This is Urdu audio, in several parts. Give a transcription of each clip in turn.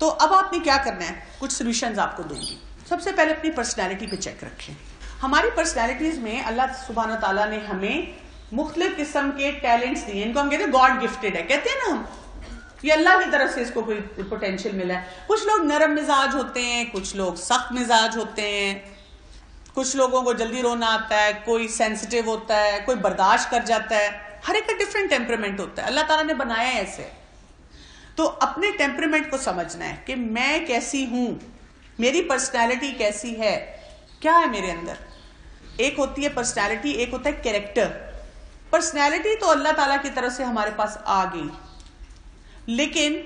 تو اب آپ نے کیا کرنا ہے، کچھ سولوشنز آپ کو دوں گی. سب سے پہلے اپنی پرسنالٹی پہ چیک رکھیں. ہماری پرسنالٹیز میں اللہ سبحانہ تعالیٰ نے ہمیں مختلف قسم کے ٹیلنٹس دیے. ان کو ہم کہتے ہیں گاڈ گفٹیڈ ہے، کہتے ہیں نا ہم، یہ اللہ کی طرف سے اس کو کوئی پوٹینشیل ملا ہے. کچھ لوگ نرم مزاج ہوتے ہیں، کچھ لوگ سخت مزاج ہوتے ہیں، کچھ لوگوں کو جلدی رونا آتا ہے، کوئی سینسیٹیو ہوتا ہے، کوئی برداشت کر جاتا ہے. ہر ایک کا ڈفرینٹ ٹیمپرامنٹ ہوتا ہے، اللہ تعالیٰ نے بنایا ہے ایسے. تو اپنے ٹیمپرامنٹ کو سمجھنا ہے کہ میں کیسی ہوں، میری پرسنالٹی کیسی ہے، کیا ہے میرے اندر. ایک ہوتی ہے پرسنالٹی، ایک ہوتا ہے کیریکٹر. پرسنالٹی تو اللہ تعالیٰ کی طرف سے ہمارے پاس آ گئی، لیکن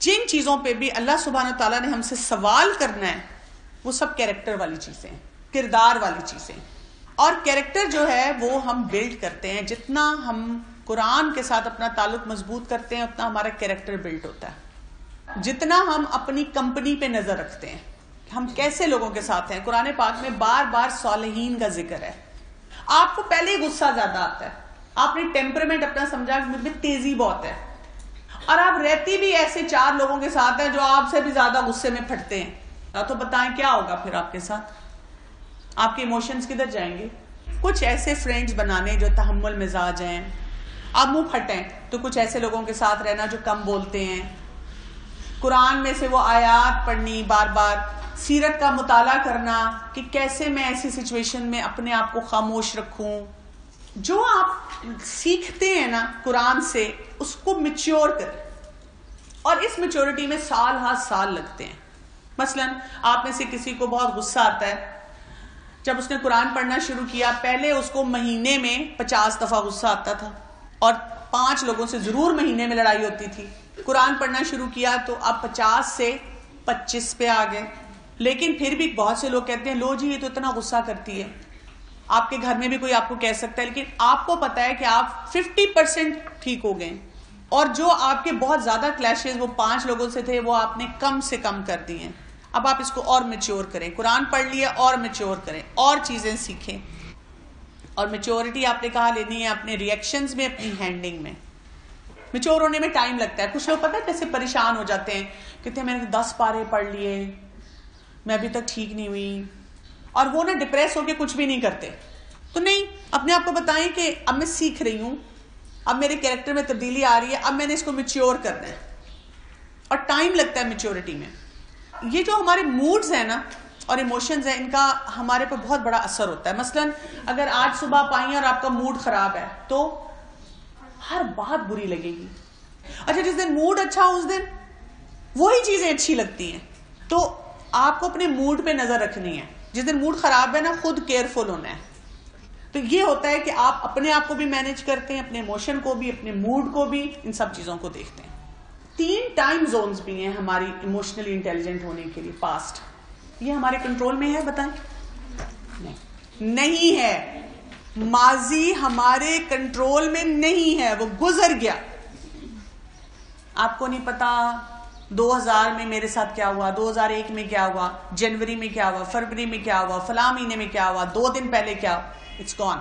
جن چیزوں پہ بھی اللہ سبحانہ تعالیٰ نے ہم سے سوال کرنا ہے وہ سب کیریکٹر والی چیزیں ہیں، کردار والی چیزیں. اور کیریکٹر جو ہے وہ ہم بلڈ کرتے ہیں. جتنا ہم قرآن کے ساتھ اپنا تعلق مضبوط کرتے ہیں اتنا ہمارا کیریکٹر بلڈ ہوتا ہے. جتنا ہم اپنی کمپنی پہ نظر رکھتے ہیں، ہم کیسے لوگوں کے ساتھ ہیں. قرآن پاک میں بار بار صالحین کا ذکر ہے. آپ کو پہلے ہی غصہ زیادہ آتا ہے، آپ نے ٹیمپرامنٹ اپنا سمجھا کہ مجھ میں تیزی بہت ہے، اور آپ رہتی بھی ایسے 4 لوگوں کے ساتھ ہیں جو آپ سے بھی زیادہ غصے میں پھٹتے ہیں. تو بتائیں کیا ہوگا پھر آپ کے ساتھ، آپ کے ایموشنز کدھر جائیں گے. کچھ ایسے فرینڈز بنانے جو تحمل مزاج ہیں. آپ منہ پھٹیں تو کچھ ایسے لوگوں کے ساتھ رہنا جو کم بولتے ہیں. قرآن میں سے وہ آیات پڑھنی، بار بار سیرت کا مطالعہ کرنا کہ کیسے میں ایسی سچویشن میں اپنے آپ کو خاموش رکھوں. جو آپ سیکھتے ہیں نا قرآن سے اس کو میچور کریں، اور اس میچورٹی میں سال ہر سال لگتے ہیں. مثلا آپ میں سے کسی کو بہت غصہ آتا ہے، جب اس نے قرآن پڑھنا شروع کیا پہلے اس کو مہینے میں 50 دفعہ غصہ آتا تھا، اور 5 لوگوں سے ضرور مہینے میں لڑائی ہوتی تھی. قرآن پڑھنا شروع کیا تو اب 50 سے 25 پہ آ گئے. لیکن پھر بھی بہت سے لوگ کہتے ہیں لو جی یہ تو اتنا غصہ کرتی ہے. آپ کے گھر میں بھی کوئی آپ کو کہہ سکتا ہے، لیکن آپ کو پتا ہے کہ آپ 50% ٹھیک ہو گئے، اور جو آپ کے بہت زیادہ کلیشز وہ 5 لوگوں سے تھے وہ آپ نے کم سے کم کر دی ہیں. اب آپ اس کو اور میچور کریں. قرآن پڑھ لیا اور میچور کریں، اور چیزیں سیکھیں. اور میچورٹی آپ نے کہا لینی ہے اپنے ریئیکشنز میں، اپنی ہینڈلنگ میں. میچور ہونے میں ٹائم لگتا ہے. کچھ لوگ پتہ ہے کیسے پریشان ہو جاتے ہیں، کہتے ہیں میں نے 10 پارے پڑھ لیے، میں ابھی تک ٹھیک نہیں ہوئی، اور وہ نا ڈپریس ہو کے کچھ بھی نہیں کرتے. تو نہیں، اپنے آپ کو بتائیں کہ اب میں سیکھ رہی ہوں، اب میرے کیریکٹر میں تبدیلی آ رہی ہے، اب میں نے اس کو میچور کرنا ہے. اور ٹائم لگتا ہے میچورٹی میں. یہ جو ہمارے موڈز ہیں نا اور ایموشنز ہیں، ان کا ہمارے پہ بہت بڑا اثر ہوتا ہے. مثلا اگر آج صبح آپ آئی ہیں اور آپ کا موڈ خراب ہے تو ہر بات بری لگے گی. اچھا جس دن موڈ اچھا ہو اس دن وہی چیزیں اچھی لگتی ہیں. تو آپ کو اپنے موڈ پہ نظر رکھنی ہے. جس دن موڈ خراب ہے نا خود کیئرفل ہونا ہے. تو یہ ہوتا ہے کہ آپ اپنے آپ کو بھی مینج کرتے ہیں، اپنے ایموشن کو بھی، اپنے موڈ کو بھی، ان سب چیزوں کو دیکھتے ہیں. 3 ٹائم زونز بھی ہیں ہماری ایموشنلی انٹیلیجنٹ ہونے کے لیے. پاسٹ یہ ہمارے کنٹرول میں ہے؟ بتائیں. نہیں ہے. ماضی ہمارے کنٹرول میں نہیں ہے، وہ گزر گیا. آپ کو نہیں پتا 2000 میں میرے ساتھ کیا ہوا، 2001 میں کیا ہوا، جنوری میں کیا ہوا، فروری میں کیا ہوا، فلاں مہینے میں کیا ہوا، 2 دن پہلے کیا ہوا. It's gone.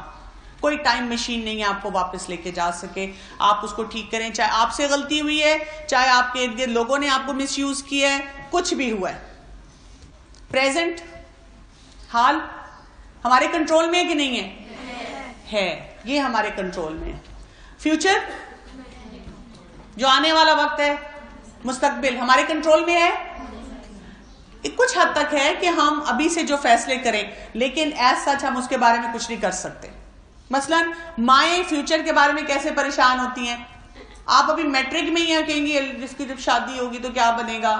کوئی ٹائم مشین نہیں ہے آپ کو واپس لے کے جا سکے. آپ اس کو ٹھیک کریں، چاہے آپ سے غلطی ہوئی ہے، چاہے آپ کے ارد گرد لوگوں نے آپ کو مس یوز کیا ہے، کچھ بھی ہوا ہے. پریزنٹ حال ہمارے کنٹرول میں ہے کہ نہیں ہے؟ یہ ہمارے کنٹرول میں ہے. فیوچر جو آنے والا وقت ہے، مستقبل ہمارے کنٹرول میں ہے. کچھ حد تک ہے کہ ہم ابھی سے جو فیصلے کریں، لیکن ایز سچ ہم اس کے بارے میں کچھ نہیں کر سکتے. مثلا مائیں فیوچر کے بارے میں کیسے پریشان ہوتی ہیں. آپ ابھی میٹرک میں ہی ہیں، کہیں گے جس کی جب شادی ہوگی تو کیا بنے گا.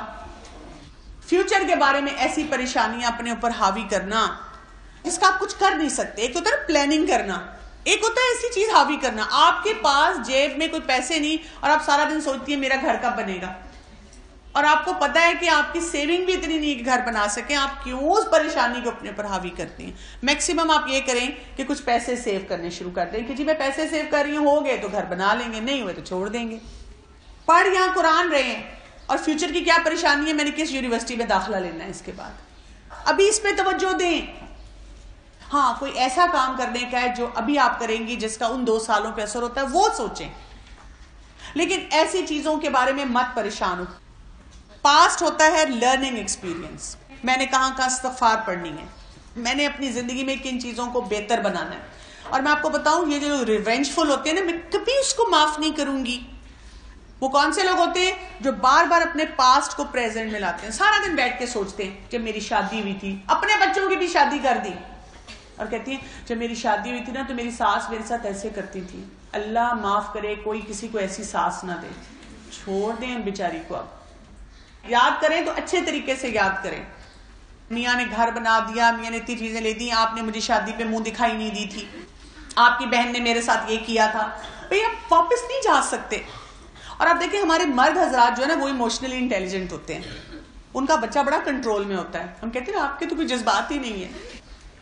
فیوچر کے بارے میں ایسی پریشانیاں اپنے اوپر حاوی کرنا جس کا آپ کچھ کر نہیں سکتے. ایک ہوتا ہے پلاننگ کرنا، ایک ہوتا ہے ایسی چیز حاوی کرنا. آپ کے پاس جیب میں کوئی پیسے نہیں اور آپ سارا دن سوچتی ہیں میرا گھر کب بنے گا، اور آپ کو پتا ہے کہ آپ کی سیونگ بھی اتنی نہیں کہ گھر بنا سکیں. آپ کیوں اس پریشانی کو اپنے اوپر حاوی کرتی ہیں؟ میکسیمم آپ یہ کریں کہ کچھ پیسے سیو کرنے شروع کر دیں کہ جی میں پیسے سیو کر رہی ہوں، ہو گئے تو گھر بنا لیں گے، نہیں ہوئے تو چھوڑ دیں گے. پڑھ یہاں قرآن رہے ہیں، اور فیوچر کی کیا پریشانی ہے، میں نے کس یونیورسٹی میں داخلہ لینا ہے اس کے بعد، ابھی اس پہ توجہ دیں. ہاں کوئی ایسا کام کرنے کا ہے جو ابھی آپ کریں گی جس کا ان 2 سالوں پہ اثر ہوتا ہے وہ سوچیں، لیکن ایسی چیزوں کے بارے میں مت پریشان ہو. پاسٹ ہوتا ہے لرننگ ایکسپیرینس. میں نے کہاں کہاں استغفار پڑھنی ہے, میں نے اپنی زندگی میں کن چیزوں کو بہتر بنانا ہے. اور میں آپ کو بتاؤں, یہ جو ریونجفل ہوتے ہیں نا, میں کبھی اس کو معاف نہیں کروں گی. وہ کون سے لوگ ہوتے ہیں جو بار بار اپنے پاسٹ کو پریزنٹ میں لاتے ہیں, سارا دن بیٹھ کے سوچتے ہیں جب میری شادی ہوئی تھی, اپنے بچوں کی بھی شادی کر دی, اور کہتی ہیں جب میری شادی ہوئی تھی نا تو میری ساس میرے ساتھ ایسے کرتی تھی. اللہ معاف کرے کوئی کسی کو ایسی ساس نہ دے. چھوڑ دیں ہم بیچاری کو. اب یاد کریں تو اچھے طریقے سے یاد کریں. میاں نے گھر بنا دیا, میاں نے اتنی چیزیں لے دی, آپ نے مجھے شادی پہ منہ دکھائی نہیں دی تھی, آپ کی بہن نے میرے ساتھ یہ کیا تھا. بھئی آپ واپس نہیں جا سکتے. اور آپ دیکھیں ہمارے مرد حضرات جو ہے نا وہ ایموشنلی انٹیلیجنٹ ہوتے ہیں, ان کا بچہ بڑا کنٹرول میں ہوتا ہے. ہم کہتے ہیں آپ کے تو کوئی جذبات ہی نہیں ہے.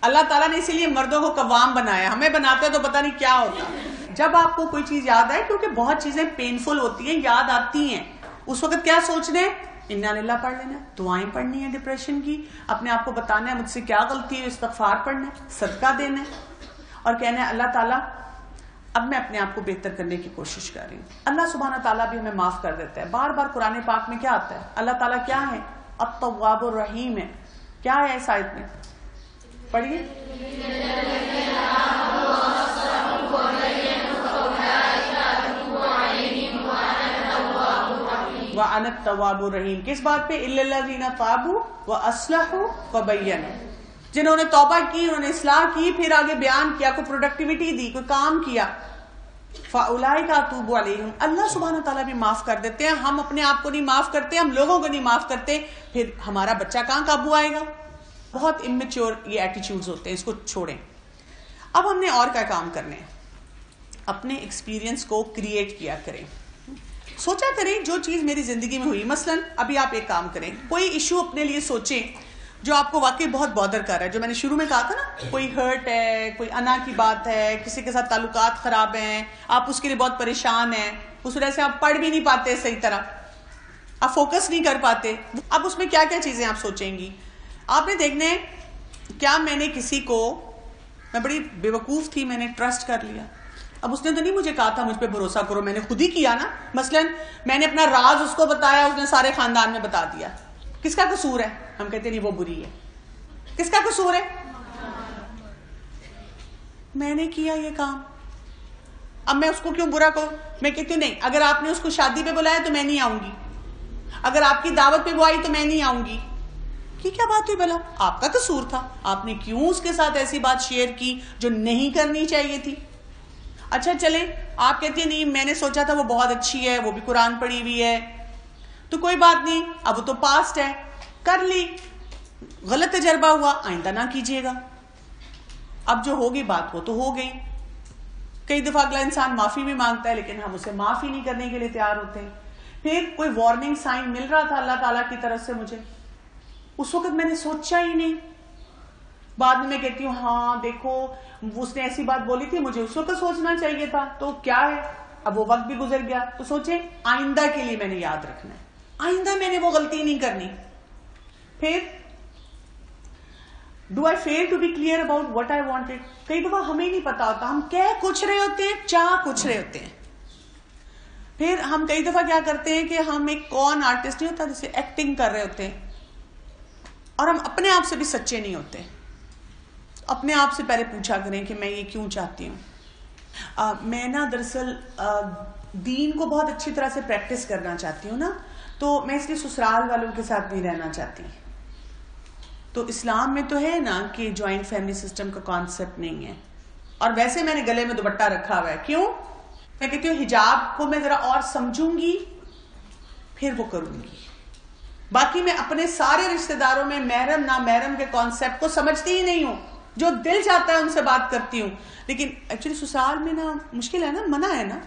اللہ تعالیٰ نے اسی لیے مردوں کو قوام بنایا, ہمیں بناتے ہیں تو پتہ نہیں کیا ہوتا. جب آپ کو کوئی چیز یاد آئے, کیونکہ بہت چیزیں پینفل ہوتی ہیں, یاد آتی ہیں, اس وقت کیا سوچنا ہے, انا للہ پڑھ لینا, دعائیں پڑھنی ہے ڈپریشن کی, اپنے آپ کو بتانا ہے مجھ سے کیا غلطی ہے, استغفار پڑھنا ہے, صدقہ دینا ہے, اور کہنا ہے اللہ تعالیٰ اب میں اپنے آپ کو بہتر کرنے کی کوشش کر رہی ہوں. اللہ سبحانہ تعالیٰ بھی ہمیں معاف کر دیتا ہے. بار بار قرآن پاک میں کیا آتا ہے, اللہ تعالیٰ کیا ہے, التواب الرحیم ہے. کیا ہے اس آیت میں, پڑھیے. وَأَنَا التَّوَّابُ الرَّحِيمُ. کس بات پہ, إِلَّا الَّذِينَ تَابُوا وَأَصْلَحُوا وَبَيَّنُوا. جنہوں نے توبہ کی, انہوں نے اصلاح کی, پھر آگے بیان کیا, کوئی پروڈکٹیوٹی دی, کوئی کام کیا. فَأُولَٰئِكَ أَتُوبُ عَلَيْهِمْ. اللہ سبحانہ تعالیٰ بھی معاف کر دیتے ہیں. ہم اپنے آپ کو نہیں معاف کرتے, ہم لوگوں کو نہیں معاف کرتے, پھر ہمارا بچہ کہاں قابو آئے گا. بہت امیچور یہ ایٹیچیوڈز ہوتے ہیں, اس کو چھوڑیں. اب ہم نے اور کیا کام کرنے ہیں, اپنے ایکسپیرینس کو کریٹ کیا کریں. سوچا کریں جو چیز میری زندگی میں ہوئی. مثلا ابھی آپ ایک کام کریں, کوئی ایشو اپنے لیے سوچیں جو آپ کو واقعی بہت بادر کر رہا ہے. جو میں نے شروع میں کہا تھا نا, کوئی ہرٹ ہے, کوئی انا کی بات ہے, کسی کے ساتھ تعلقات خراب ہیں, آپ اس کے لیے بہت پریشان ہیں, اس وجہ سے آپ پڑھ بھی نہیں پاتے صحیح طرح, آپ فوکس نہیں کر پاتے. اب اس میں کیا کیا چیزیں آپ سوچیں گی. آپ نے دیکھنا ہے کیا میں نے کسی کو, میں بڑی بیوقوف تھی, میں نے ٹرسٹ کر لیا. اب اس نے تو نہیں مجھے کہا تھا مجھ پہ بھروسہ کرو, میں نے خود ہی کیا نا. مثلا میں نے اپنا راز اس کو بتایا, اس نے سارے خاندان میں بتا دیا. کس کا قصور ہے, ہم کہتے نہیں وہ بری ہے. کس کا قصور ہے, میں نے کیا یہ کام. اب میں اس کو کیوں برا کہوں. میں کہتی ہوں نہیں, اگر آپ نے اس کو شادی پہ بلایا تو میں نہیں آؤں گی, اگر آپ کی دعوت پہ وہ آئی تو میں نہیں آؤں گی. یہ کیا بات ہوئی بھلا, آپ کا قصور تھا, آپ نے کیوں اس کے ساتھ ایسی بات شیئر کی جو نہیں کرنی چاہیے تھی. اچھا چلیں, آپ کہتی ہیں نہیں میں نے سوچا تھا وہ بہت اچھی ہے, وہ بھی قرآن پڑھی ہوئی ہے, تو کوئی بات نہیں, اب وہ تو پاسٹ ہے, کر لی, غلط تجربہ ہوا, آئندہ نہ کیجیے گا. اب جو ہوگی بات وہ تو ہو گئی. کئی دفعہ اگلا انسان معافی بھی مانگتا ہے لیکن ہم اسے معافی نہیں کرنے کے لیے تیار ہوتے ہیں. پھر کوئی وارننگ سائن مل رہا تھا اللہ تعالیٰ کی طرف سے مجھے, اس وقت میں نے سوچا ہی نہیں. بعد میں کہتی ہوں ہاں دیکھو اس نے ایسی بات بولی تھی, مجھے اس وقت سوچنا چاہیے تھا, تو کیا ہے, اب وہ وقت بھی گزر گیا. تو سوچیں آئندہ کے لیے میں نے یاد رکھنا ہے, آئندہ میں نے وہ غلطی نہیں کرنی. پھر do I feel to be clear about what I wanted. کئی دفعہ ہمیں نہیں پتا ہوتا, ہم کہہ کچھ رہے ہوتے ہیں, چاہ کچھ رہے ہوتے ہیں. پھر ہم کئی دفعہ کیا کرتے ہیں کہ ہم ایک کون آرٹسٹ نہیں ہوتا جیسے ایکٹنگ کر رہے ہوتے ہیں, اور ہم اپنے آپ سے بھی سچے نہیں ہوتے. اپنے آپ سے پہلے پوچھا کریں کہ میں یہ کیوں چاہتی ہوں. میں نا دراصل دین کو بہت اچھی طرح سے پریکٹس کرنا چاہتی ہوں نا, تو میں اس لیے سسرال والوں کے ساتھ نہیں رہنا چاہتی. تو اسلام میں تو ہے نا کہ جوائنٹ فیملی سسٹم کا کانسیپٹ نہیں ہے, اور ویسے میں نے گلے میں دوپٹہ رکھا ہوا ہے. کیوں, میں کہتی ہوں حجاب کو میں ذرا اور سمجھوں گی پھر وہ کروں گی. باقی میں اپنے سارے رشتہ داروں میں محرم نا محرم کے کانسیپٹ کو سمجھتی ہی نہیں ہوں, جو دل چاہتا ہے ان سے بات کرتی ہوں. لیکن ایکچولی سسرال میں نا مشکل ہے نا, منع ہے نا,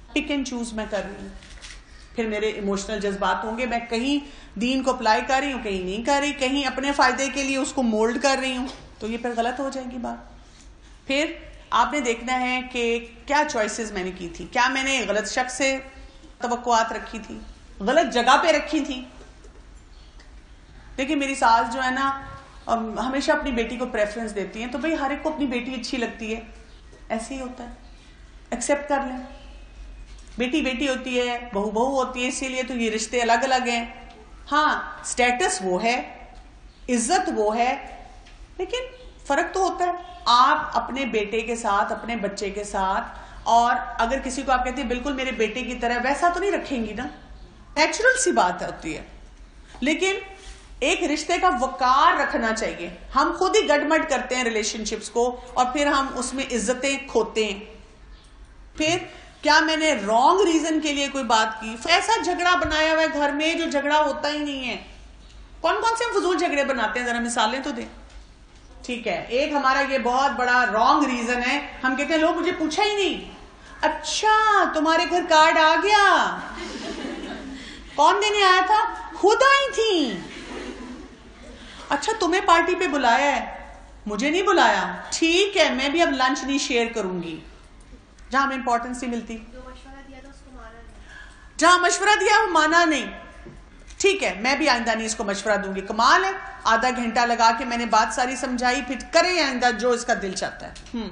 پک اینڈ چوز میں کر رہی ہوں. پھر میرے ایموشنل جذبات ہوں گے, میں کہیں دین کو اپلائی کر رہی ہوں, کہیں نہیں کر رہی, کہیں اپنے فائدے کے لیے اس کو مولڈ کر رہی ہوں, تو یہ پھر غلط ہو جائے گی بات. پھر آپ نے دیکھنا ہے کہ کیا چوائسز میں نے کی تھی, کیا میں نے غلط شخص سے توقعات رکھی تھی, غلط جگہ پہ رکھی تھی. دیکھیں میری ساس جو ہے نا ہمیشہ اپنی بیٹی کو پریفرنس دیتی ہیں, تو بھئی ہر ایک کو اپنی بیٹی اچھی لگتی ہے, ایسے ہی ہوتا ہے, ایکسیپٹ کر لیں. بیٹی بیٹی ہوتی ہے, بہو بہو ہوتی ہے, اسی لیے تو یہ رشتے الگ الگ ہیں. ہاں اسٹیٹس وہ ہے، عزت وہ ہے، لیکن فرق تو ہوتا ہے آپ اپنے بیٹے کے ساتھ، اپنے بچے کے ساتھ، اور اگر کسی کو آپ کہتے ہیں بالکل میرے بیٹے کی طرح، ویسا تو نہیں رکھیں گی نا، نیچرل سی بات ہوتی ہے. لیکن ایک رشتے کا وقار رکھنا چاہیے. ہم خود ہی گڈمڈ کرتے ہیں ریلیشن شپس کو، اور پھر ہم اس میں عزتیں کھوتے ہیں. پھر کیا میں نے رانگ ریزن کے لیے کوئی بات کی، ایسا جھگڑا بنایا ہوا ہے گھر میں جو جھگڑا ہوتا ہی نہیں ہے. کون کون سے ہم فضول جھگڑے بناتے ہیں، ذرا مثالیں تو دیں. ٹھیک ہے، ایک ہمارا یہ بہت بڑا رانگ ریزن ہے، ہم کہتے ہیں لوگ مجھے پوچھا ہی نہیں. اچھا تمہارے گھر کارڈ آ گیا، کون دینے آیا تھا؟ خود آئی تھی. اچھا تمہیں پارٹی پہ بلایا ہے، مجھے نہیں بلایا. ٹھیک ہے میں بھی اب لنچ نہیں شیئر کروں گی. جہاں ہمیں امپورٹنس نہیں ملتی، جہاں مشورہ دیا وہ مانا نہیں. ٹھیک ہے میں بھی آئندہ نہیں اس کو مشورہ دوں گی. کمال ہے، آدھا گھنٹہ لگا کے میں نے بات ساری سمجھائی، پھر کرے آئندہ جو اس کا دل چاہتا ہے.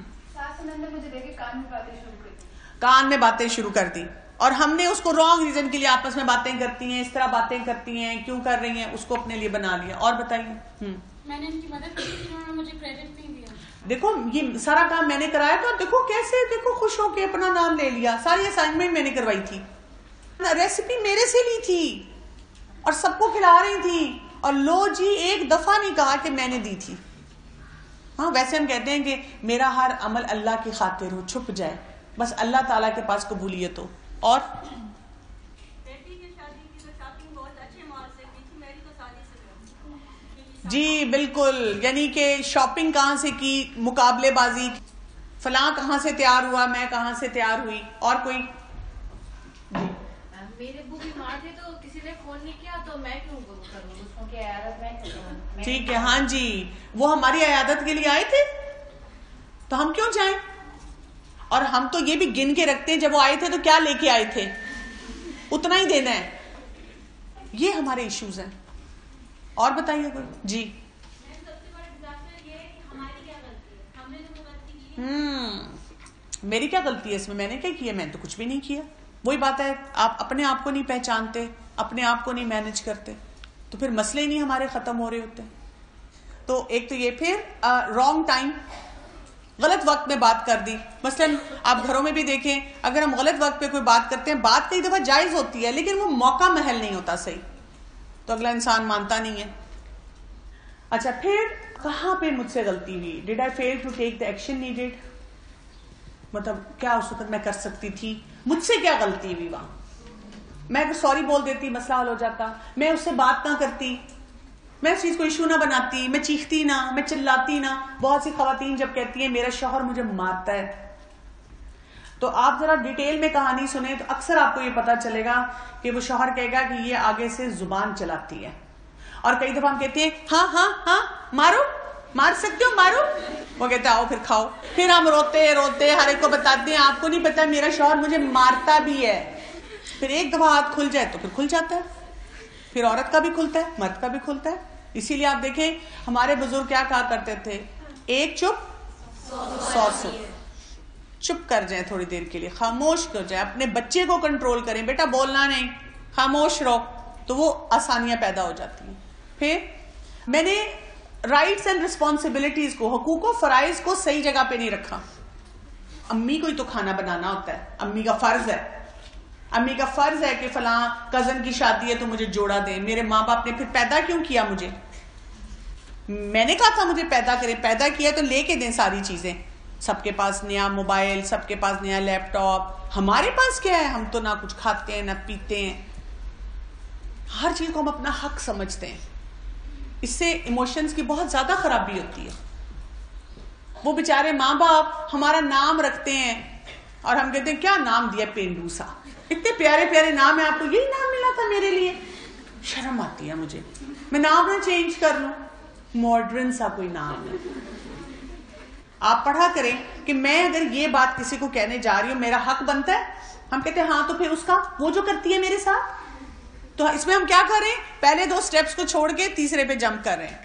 کان میں باتیں شروع کر دی، اور ہم نے اس کو رانگ ریزن کے لیے آپس میں باتیں کرتی ہیں، اس طرح باتیں کرتی ہیں، کیوں کر رہی ہیں، اس کو اپنے لیے بنا لیا. اور بتائیے. میں نے ان کی مدد کی تھی، انہوں نے مجھے کریڈٹ نہیں دیا. دیکھو یہ سارا کام میں نے کرایا تھا، دیکھو کیسے، دیکھو خوش ہو کے اپنا نام لے لیا. ساری اسائنمنٹ میں نے کروائی تھی، ریسیپی میرے سے لی تھی، اور سب کو کھلا رہی تھی، اور لو جی ایک دفعہ نہیں کہا کہ میں نے دی تھی. ہاں ویسے ہم کہتے ہیں کہ میرا ہر عمل اللہ کی خاطر ہو، چھپ جائے، بس اللہ تعالیٰ کے پاس قبولیت ہو. اور جی بالکل، یعنی کہ شاپنگ کہاں سے کی، مقابلے بازی، فلاں کہاں سے تیار ہوا، میں کہاں سے تیار ہوئی. اور کوئی؟ میرے ابو بیمار تھے تو کسی نے فون نہیں کیا، تو میں کیوں کروں، اس کی عیادت میں کروں. ٹھیک ہے، ہاں جی وہ ہماری عیادت کے لیے آئے تھے تو ہم کیوں جائیں. اور ہم تو یہ بھی گن کے رکھتے ہیں جب وہ آئے تھے تو کیا لے کے آئے تھے، اتنا ہی دینا ہے. یہ ہمارے ایشوز ہیں. اور بتائیے کوئی. جی میری کیا غلطی ہے اس میں نے کیا کیا؟ میں تو کچھ بھی نہیں کیا. وہی بات ہے، آپ اپنے آپ کو نہیں پہچانتے، اپنے آپ کو نہیں مینج کرتے، تو پھر مسئلے ہی نہیں ہمارے ختم ہو رہے ہوتے. تو ایک تو یہ، پھر رانگ ٹائم، غلط وقت میں بات کر دی. مثلا آپ گھروں میں بھی دیکھیں، اگر ہم غلط وقت پہ کوئی بات کرتے ہیں، بات کئی دفعہ جائز ہوتی ہے لیکن وہ موقع محل نہیں ہوتا صحیح، تو اگلا انسان مانتا نہیں ہے. اچھا پھر کہاں پہ مجھ سے غلطی ہوئی؟ Did I feel to take the action needed, مطلب کیا اس وقت میں کر سکتی تھی، مجھ سے کیا غلطی ہوئی وہاں. میں اگر سوری بول دیتی مسئلہ حل ہو جاتا، میں اس سے بات نہ کرتی، میں اس چیز کو ایشو نہ بناتی، میں چیختی نہ، میں چلاتی نہ. بہت سی خواتین جب کہتی ہیں میرا شوہر مجھے مارتا ہے، تو آپ ذرا ڈیٹیل میں کہانی سنیں تو اکثر آپ کو یہ پتا چلے گا کہ وہ شوہر کہے گا کہ یہ آگے سے زبان چلاتی ہے. اور کئی دفعہ ہم کہتے ہیں ہاں ہاں ہاں مارو، مار سکتے ہو مارو، وہ کہتا ہے آؤ پھر کھاؤ. پھر ہم روتے روتے ہر ایک کو بتاتے ہیں آپ کو نہیں پتا میرا شوہر مجھے مارتا بھی ہے. پھر ایک دفعہ ہاتھ کھل جائے تو پھر کھل جاتا ہے، پھر عورت کا بھی کھلتا ہے، مرد کا بھی کھلتا ہے. اسی لیے آپ دیکھیں ہمارے بزرگ کیا کہا کرتے تھے، ایک چپ 100 سن. چپ کر جائیں تھوڑی دیر کے لیے، خاموش کر جائیں، اپنے بچے کو کنٹرول کریں، بیٹا بولنا نہیں، خاموش رہو، تو وہ آسانیاں پیدا ہو جاتی ہیں. پھر میں نے رائٹس اینڈ رسپانسبلٹیز کو، حقوق و فرائض کو صحیح جگہ پہ نہیں رکھا. امی کو ہی تو کھانا بنانا ہوتا ہے، امی کا فرض ہے، امی کا فرض ہے کہ فلاں کزن کی شادی ہے تو مجھے جوڑا دیں. میرے ماں باپ نے پھر پیدا کیوں کیا مجھے؟ میں نے کہا تھا مجھے پیدا کریں، پیدا کیا تو لے کے دیں ساری چیزیں. سب کے پاس نیا موبائل، سب کے پاس نیا لیپ ٹاپ، ہمارے پاس کیا ہے؟ ہم تو نہ کچھ کھاتے ہیں نہ پیتے ہیں. ہر چیز کو ہم اپنا حق سمجھتے ہیں، اس سے ایموشنز کی بہت زیادہ خرابی ہوتی ہے. وہ بیچارے ماں باپ ہمارا نام رکھتے ہیں اور ہم کہتے ہیں کیا نام دیا پینڈوسا، اتنے پیارے پیارے نام ہے، آپ کو یہی نام ملا تھا میرے لیے. شرم آتی ہے مجھے، میں نام نہ چینج کر لوں، ماڈرن سا کوئی نام ہے. آپ پڑھا کریں کہ میں اگر یہ بات کسی کو کہنے جا رہی ہوں میرا حق بنتا ہے. ہم کہتے ہیں ہاں تو پھر اس کا، وہ جو کرتی ہے میرے ساتھ، تو اس میں ہم کیا کریں، پہلے 2 سٹیپس کو چھوڑ کے تیسرے پہ جمپ کر رہے ہیں،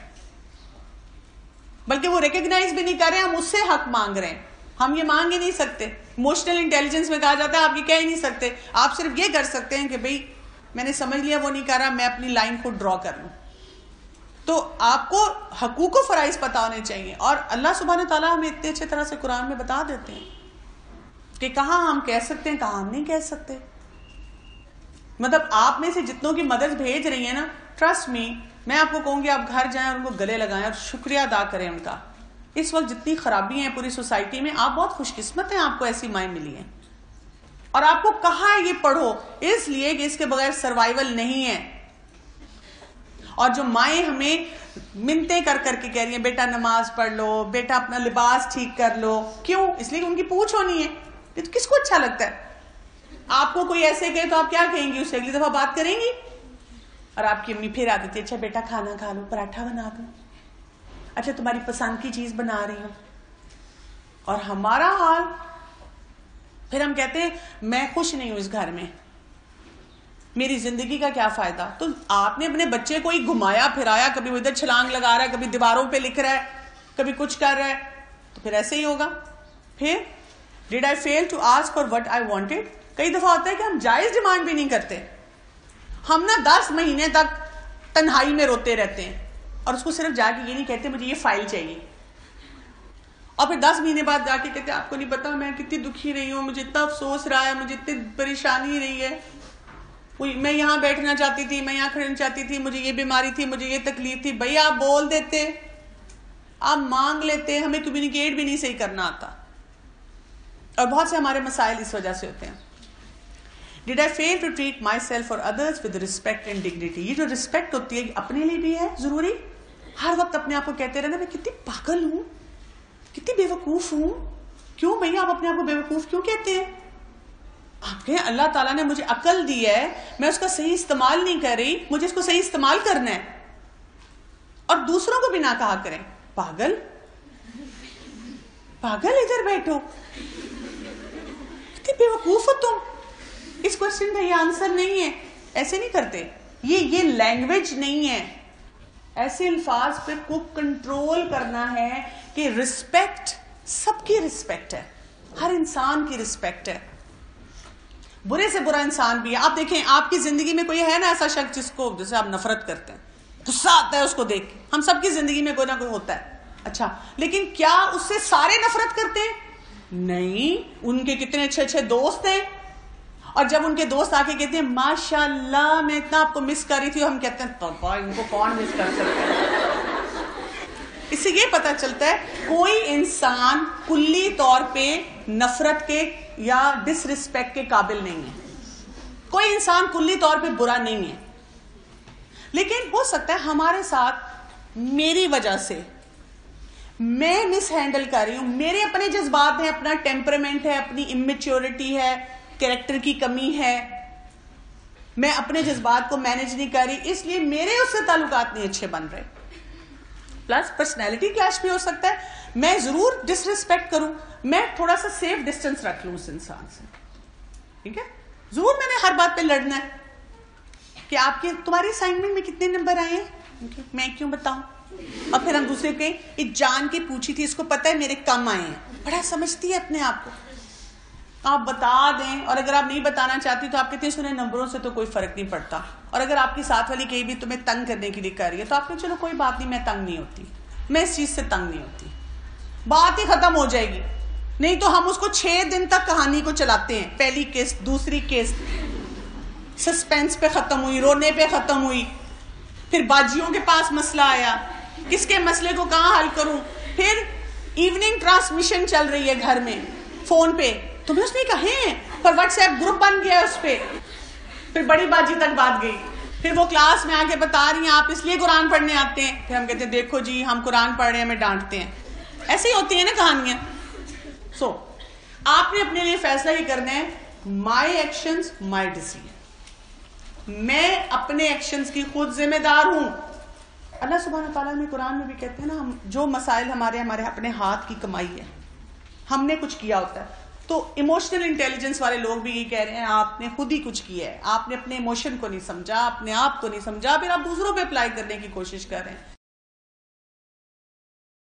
بلکہ وہ ریکگنائز بھی نہیں کر رہے ہیں، ہم اس سے حق مانگ رہے ہیں. ہم یہ مانگ ہی نہیں سکتے. ایموشنل انٹیلیجنس میں کہا جاتا ہے آپ یہ کہہ ہی نہیں سکتے، آپ صرف یہ کر سکتے ہیں کہ بھئی میں نے سمجھ لیا وہ نہیں کر رہا, میں اپنی لائن کو ڈرا کر لوں. تو آپ کو حقوق و فرائض پتہ ہونے چاہیے, اور اللہ سبحانہ تعالیٰ ہمیں اتنے اچھے طرح سے قرآن میں بتا دیتے ہیں کہ کہاں ہم کہہ سکتے ہیں, کہاں ہم نہیں کہہ سکتے. مطلب آپ میں سے جتنوں کی مدد بھیج رہی ہیں نا, ٹرسٹ می, میں آپ کو کہوں گی آپ گھر جائیں اور ان کو گلے لگائیں اور شکریہ ادا کریں ان کا. اس وقت جتنی خرابی ہیں پوری سوسائٹی میں, آپ بہت خوش قسمت ہیں, آپ کو ایسی مائیں ملی ہیں. اور آپ کو کہا ہے یہ پڑھو, اس لیے کہ اس کے بغیر سروائیول نہیں ہے. اور جو مائیں ہمیں منتیں کر کر کے کہہ رہی ہیں بیٹا نماز پڑھ لو, بیٹا اپنا لباس ٹھیک کر لو, کیوں؟ اس لیے کہ ان کی پوچھ ہونی ہے. یہ تو کس کو اچھا لگتا ہے؟ آپ کو کوئی ایسے کہے تو آپ کیا کہیں گی, اس سے اگلی دفعہ بات کریں گی. اور آپ کی امی پھر آتی تھی, اچھا بیٹا کھانا کھا لو, پراٹھا بنا دو, اچھا تمہاری پسند کی چیز بنا رہی ہوں. اور ہمارا حال پھر ہم کہتے ہیں میں خوش نہیں ہوں اس گھر میں, میری زندگی کا کیا فائدہ. تو آپ نے اپنے بچے کو ہی گھمایا پھرایا, کبھی وہ ادھر چھلانگ لگا رہا ہے, کبھی دیواروں پہ لکھ رہا ہے, کبھی کچھ کر رہا ہے, تو پھر ایسے ہی ہوگا. پھر did I feel to ask for what I wanted. کئی دفعہ ہوتا ہے کہ ہم جائز ڈیمانڈ بھی نہیں کرتے, ہم نا 10 مہینے تک تنہائی میں روتے رہتے ہیں, اور اس کو صرف جا کے یہ نہیں کہتے مجھے یہ فائل چاہیے, اور پھر 10 مہینے بعد جا کے کہتے ہیں آپ کو نہیں پتا میں کتنی دکھی رہی ہوں, مجھے اتنا افسوس رہا ہے, مجھے اتنی پریشانی رہی ہے, میں یہاں بیٹھنا چاہتی تھی, میں یہاں کھڑنا چاہتی تھی, مجھے یہ بیماری تھی, مجھے یہ تکلیف تھی. بھئی آپ بول دیتے, آپ مانگ لیتے, ہمیں کمیونیکیٹ بھی نہیں صحیح کرنا آتا. اور بہت سے ہمارے مسائل اس وجہ سے ہوتے ہیں. Did I fail to treat myself or others with respect and dignity. یہ جو رسپیکٹ ہوتی ہے اپنے لیے بھی ہے ضروری. ہر وقت اپنے آپ کو کہتے رہنا میں کتنی پاگل ہوں, کتنی بے وقوف ہوں. کیوں بھیا آپ اپنے آپ کو بے وقوف کیوں کہتے ہیں؟ آپ کہیں اللہ تعالیٰ نے مجھے عقل دی ہے, میں اس کا صحیح استعمال نہیں کر رہی, مجھے اس کو صحیح استعمال کرنا ہے. اور دوسروں کو بھی نہ کہا کریں پاگل پاگل, ادھر بیٹھو, کتنی بے وقوف ہو تم. اس کوشچن کا یہ آنسر نہیں ہے, ایسے نہیں کرتے. یہ لینگویج نہیں ہے. ایسے الفاظ پہ کو کنٹرول کرنا ہے کہ رسپیکٹ, سب کی رسپیکٹ ہے, ہر انسان کی رسپیکٹ ہے. برے سے برا انسان بھی ہے. آپ دیکھیں آپ کی زندگی میں کوئی ہے نا ایسا شخص جس کو جسے آپ نفرت کرتے ہیں, غصہ آتا ہے اس کو دیکھ کے. ہم سب کی زندگی میں کوئی نہ کوئی ہوتا ہے. اچھا لیکن کیا اس سے سارے نفرت کرتے ہیں؟ نہیں. ان کے کتنے اچھے اچھے دوست ہیں, اور جب ان کے دوست آ کے کہتے ہیں ماشاء اللہ میں اتنا آپ کو مس کر رہی تھی, ہم کہتے ہیں تو ان کو کون مس کر سکتا ہے. اس سے یہ پتا چلتا ہے کوئی انسان کلی طور پہ نفرت کے یا ڈس رسپیکٹ کے قابل نہیں ہے. کوئی انسان کلی طور پہ برا نہیں ہے, لیکن ہو سکتا ہے ہمارے ساتھ میری وجہ سے میں مس ہینڈل کر رہی ہوں, میرے اپنے جذبات ہیں, اپنا ٹیمپرامنٹ ہے, اپنی امیچیورٹی ہے, کریکٹر کی کمی ہے, میں اپنے جذبات کو مینج نہیں کر رہی, اس لیے میرے اس سے تعلقات نہیں اچھے بن رہے. پلس پرسنالٹی کلیش بھی ہو سکتا ہے. میں ضرور ڈس ریسپیکٹ کروں, میں تھوڑا سا سیف ڈسٹینس رکھ لوں اس انسان سے, ٹھیک ہے. ضرور میں نے ہر بات پہ لڑنا ہے کہ آپ کے تمہاری اسائنمنٹ میں کتنے نمبر آئے ہیں, میں کیوں بتاؤں. اور پھر ہم دوسرے کے جان کے پوچھی تھی, اس کو پتا ہے میرے کم آئے ہیں, بڑا سمجھتی ہے اپنے آپ کو. آپ بتا دیں, اور اگر آپ نہیں بتانا چاہتی تو آپ کہتے ہیں سنیں نمبروں سے تو کوئی فرق نہیں پڑتا. اور اگر آپ کی ساتھ والی کہیں بھی تمہیں تنگ کرنے کے لیے کر رہی ہے تو آپ نے چلو کوئی بات نہیں, میں تنگ نہیں ہوتی, میں اس چیز سے تنگ نہیں ہوتی, بات ہی ختم ہو جائے گی. نہیں تو ہم اس کو 6 دن تک کہانی کو چلاتے ہیں, پہلی قسط, دوسری قسط, سسپینس پہ ختم ہوئی, رونے پہ ختم ہوئی, پھر باجیوں کے پاس مسئلہ آیا, کس کے مسئلے کو کہاں حل کروں, پھر ایوننگ ٹرانسمیشن چل رہی ہے گھر میں فون پہ, تمہیں اس نے کہے پر واٹس ایپ گروپ بن گیا اس پہ, پھر بڑی باجی تک بات گئی, پھر وہ کلاس میں آ کے بتا رہی ہیں آپ اس لیے قرآن پڑھنے آتے ہیں, پھر ہم کہتے ہیں دیکھو جی ہم قرآن پڑھ رہے ہیں, ہمیں ڈانٹتے ہیں. ایسے ہی ہوتی ہیں نا کہانیاں. سو آپ نے اپنے لیے فیصلہ ہی کرنا ہے, مائی ایکشنز مائی ڈیسیژن, میں اپنے ایکشنز کی خود ذمہ دار ہوں. اللہ سبحانہ تعالیٰ نے قرآن میں بھی کہتے ہیں نا, ہم جو مسائل ہمارے اپنے ہاتھ کی کمائی ہے, ہم نے کچھ کیا ہوتا ہے. تو ایموشنل انٹیلیجنس والے لوگ بھی یہ کہہ رہے ہیں آپ نے خود ہی کچھ کیا ہے, آپ نے اپنے ایموشن کو نہیں سمجھا, اپنے آپ کو نہیں سمجھا, پھر آپ دوسروں پہ اپلائی کرنے کی کوشش کر رہے ہیں.